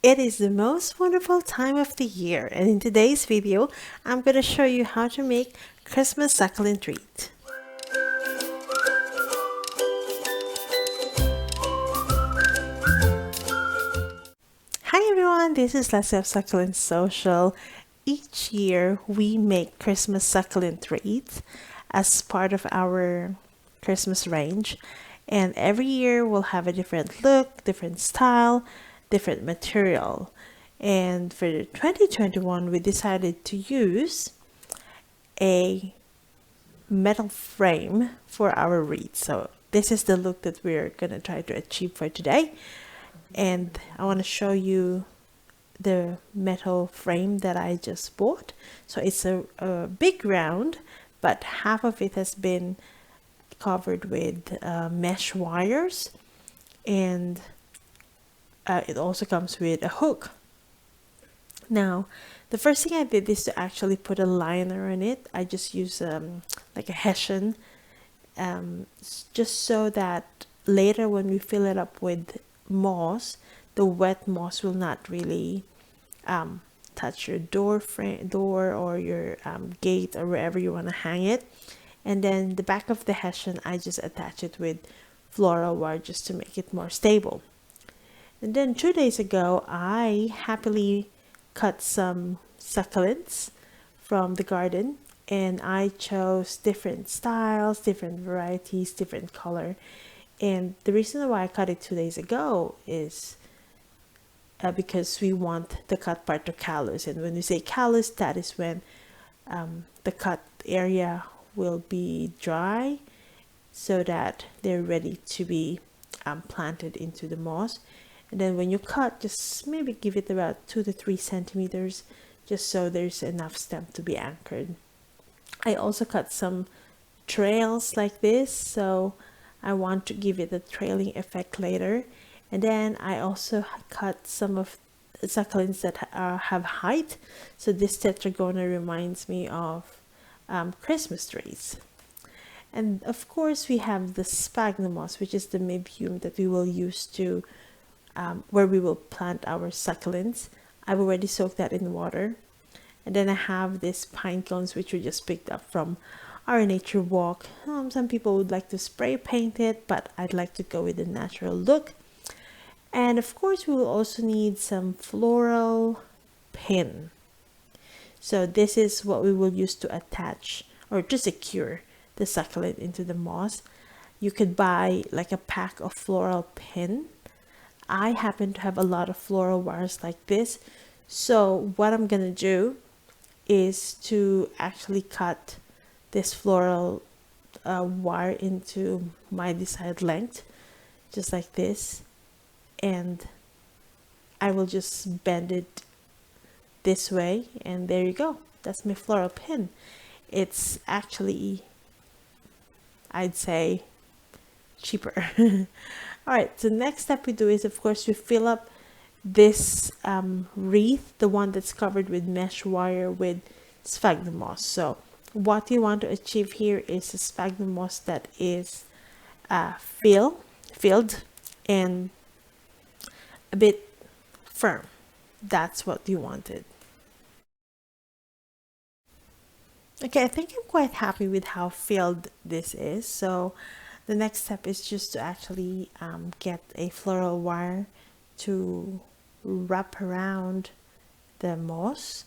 It is the most wonderful time of the year, and in today's video, I'm going to show you how to make Christmas succulent wreath. Hi everyone, this is Leslie of Succulent Social. Each year, we make Christmas succulent wreath as part of our Christmas range, and every year we'll have a different look, different style, different material. And for 2021, we decided to use a metal frame for our wreath. So this is the look that we're gonna try to achieve for today. And I want to show you the metal frame that I just bought. So it's a big round, but half of it has been covered with mesh wires, and it also comes with a hook. Now, the first thing I did is to actually put a liner on it. I just use like a hessian, just so that later when we fill it up with moss, the wet moss will not really touch your door or your gate or wherever you want to hang it. And then the back of the hessian, I just attach it with floral wire just to make it more stable. And then 2 days ago, I happily cut some succulents from the garden, and I chose different styles, different varieties, different color. And the reason why I cut it 2 days ago is because we want the cut part to callus. And when we say callus, that is when the cut area will be dry so that they're ready to be planted into the moss. And then when you cut, just maybe give it about 2 to 3 centimeters, just so there's enough stem to be anchored. I also cut some trails like this, so I want to give it a trailing effect later. And then I also cut some of the succulents that have height. So this tetragona reminds me of Christmas trees. And of course, we have the sphagnum moss, which is the mibbium that we will use to where we will plant our succulents. I've already soaked that in water. And then I have these pine cones, which we just picked up from our nature walk. Some people would like to spray paint it, but I'd like to go with the natural look. And of course, we will also need some floral pin. So this is what we will use to attach or to secure the succulent into the moss. You could buy like a pack of floral pin. I happen to have a lot of floral wires like this. So what I'm gonna do is to actually cut this floral wire into my desired length, just like this. And I will just bend it this way, and there you go. That's my floral pin. It's actually, I'd say, cheaper. All right, so next step we do is, of course, we fill up this wreath, the one that's covered with mesh wire, with sphagnum moss. So what you want to achieve here is a sphagnum moss that is filled and a bit firm. That's what you wanted. Okay, I think I'm quite happy with how filled this is. So the next step is just to actually get a floral wire to wrap around the moss.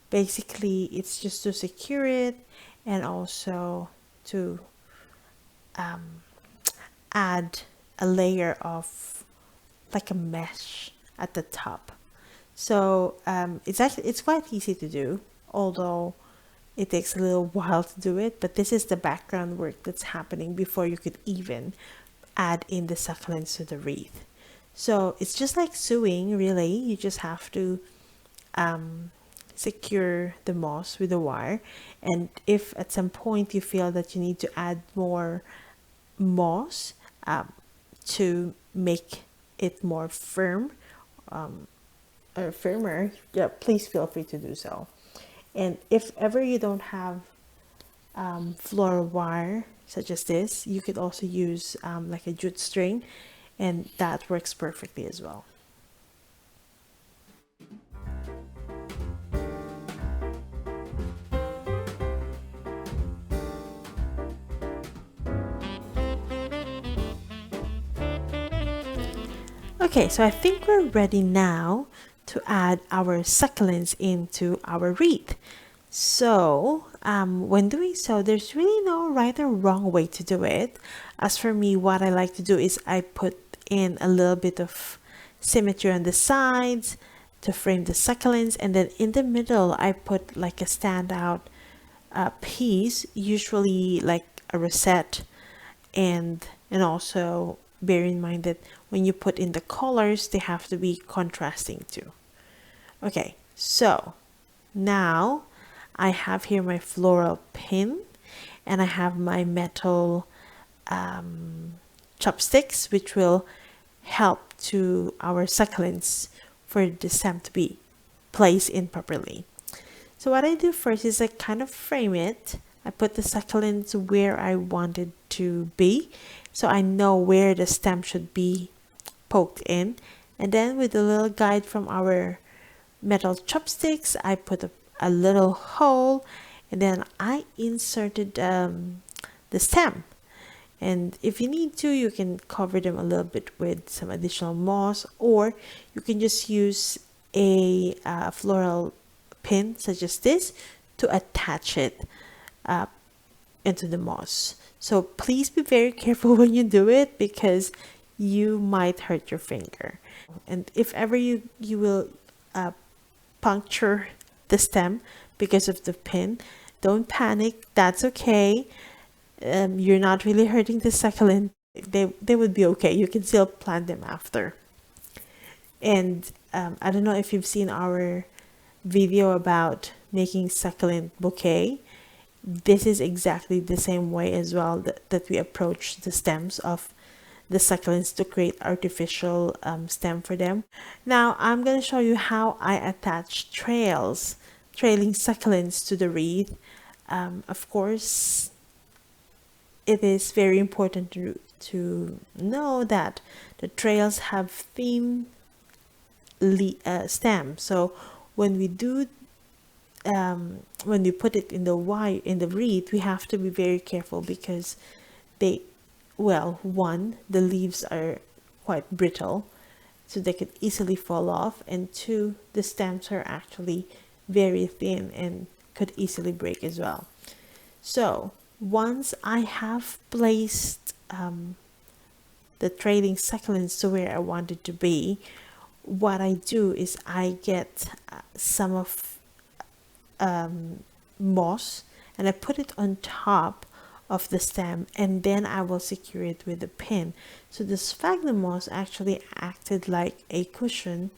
Basically, it's just to secure it and also to add a layer of like a mesh at the top. So it's quite easy to do, although it takes a little while to do it, but this is the background work that's happening before you could even add in the succulents to the wreath. So it's just like sewing, really. You just have to secure the moss with a wire, and if at some point you feel that you need to add more moss to make it more firm or firmer, yeah, please feel free to do so. And if ever you don't have floral wire such as this, you could also use like a jute string, and that works perfectly as well. Okay, so I think we're ready now to add our succulents into our wreath. So, when doing so, there's really no right or wrong way to do it. As for me, what I like to do is I put in a little bit of symmetry on the sides to frame the succulents, and then in the middle, I put like a standout piece, usually like a rosette, and also bear in mind that when you put in the colors, they have to be contrasting too. Okay, so now I have here my floral pin, and I have my metal chopsticks, which will help to our succulents for the stem to be placed in properly. So what I do first is I kind of frame it. I put the succulents where I want it to be, so I know where the stem should be poked in. And then with a little guide from our metal chopsticks, I put a little hole, and then I inserted the stem. And if you need to, you can cover them a little bit with some additional moss, or you can just use a floral pin such as this to attach it into the moss. So please be very careful when you do it, because you might hurt your finger. And if ever you will puncture the stem because of the pin, don't panic. That's okay. You're not really hurting the succulent. They would be okay. You can still plant them after. And I don't know if you've seen our video about making succulent bouquet. This is exactly the same way as well that we approach the stems of the succulents to create artificial stem for them. Now I'm going to show you how I attach trailing succulents to the wreath. Of course, it is very important to know that the trails have thin stem. So when we do when we put it in the wreath, we have to be very careful, because one, the leaves are quite brittle, so they could easily fall off, and two, the stems are actually very thin and could easily break as well. So once I have placed the trailing succulents to where I want it to be, what I do is I get some of moss, and I put it on top of the stem, and then I will secure it with a pin. So the sphagnum moss actually acted like a cushion,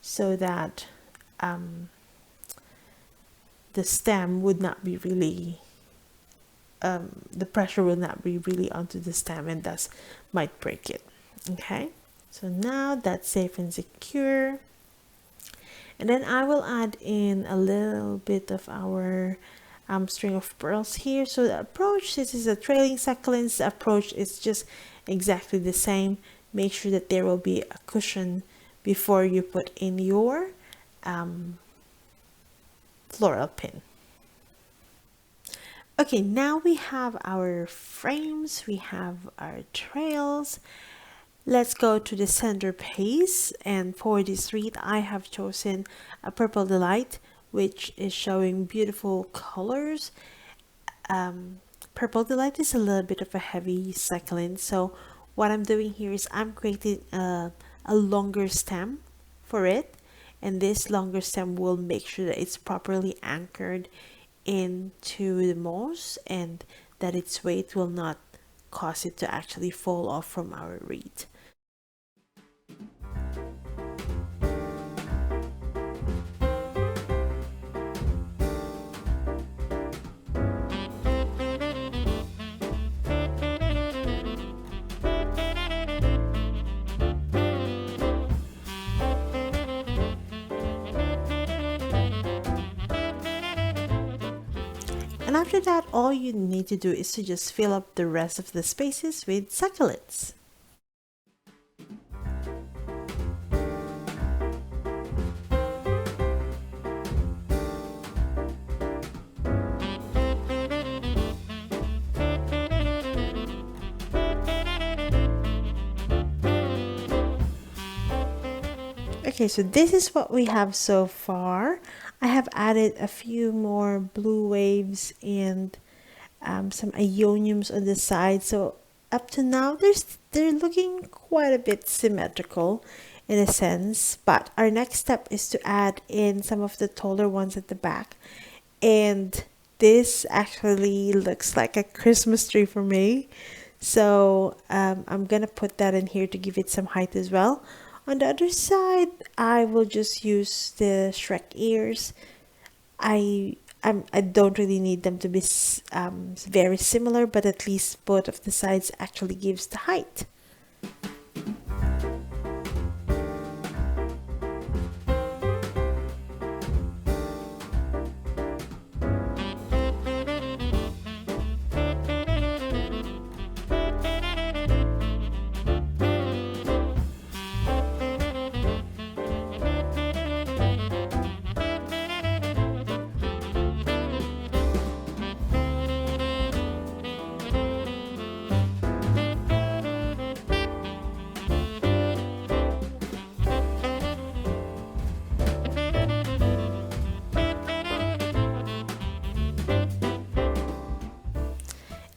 so that the stem would not be really the pressure will not be really onto the stem, and thus might break it. Okay, so now that's safe and secure. And then I will add in a little bit of our string of pearls here. So the approach, this is a trailing succulents, the approach is just exactly the same. Make sure that there will be a cushion before you put in your floral pin. Okay, now we have our frames, we have our trails. Let's go to the center piece, and for this wreath I have chosen a Purple Delight, which is showing beautiful colors. Purple Delight is a little bit of a heavy succulent, so what I'm doing here is I'm creating a longer stem for it, and this longer stem will make sure that it's properly anchored into the moss, and that its weight will not cause it to actually fall off from our wreath. And after that, all you need to do is to just fill up the rest of the spaces with succulents. Okay, so this is what we have so far. I have added a few more blue waves and some ioniums on the side. So up to now, they're looking quite a bit symmetrical in a sense. But our next step is to add in some of the taller ones at the back. And this actually looks like a Christmas tree for me. So I'm gonna put that in here to give it some height as well. On the other side, I will just use the Shrek ears. I don't really need them to be very similar, but at least both of the sides actually gives the height.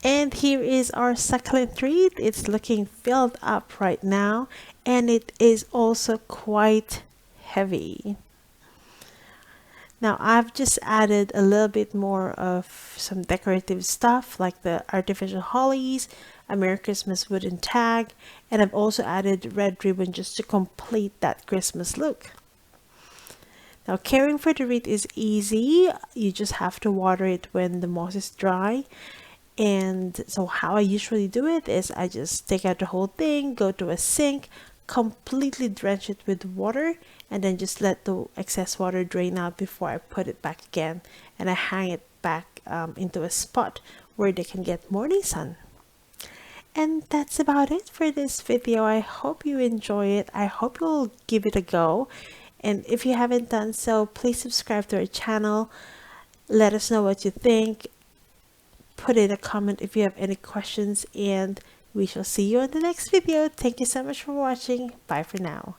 And here is our succulent wreath. It's looking filled up right now, and it is also quite heavy. Now I've just added a little bit more of some decorative stuff like the artificial hollies, a Merry Christmas wooden tag, and I've also added red ribbon just to complete that Christmas look. Now caring for the wreath is easy. You just have to water it when the moss is dry. And so how I usually do it is I just take out the whole thing, go to a sink, completely drench it with water, and then just let the excess water drain out before I put it back again. And I hang it back into a spot where they can get morning sun. And that's about it for this video. I hope you enjoy it. I hope you'll give it a go. And if you haven't done so, please subscribe to our channel. Let us know what you think. Put in a comment if you have any questions, and we shall see you in the next video. Thank you so much for watching. Bye for now.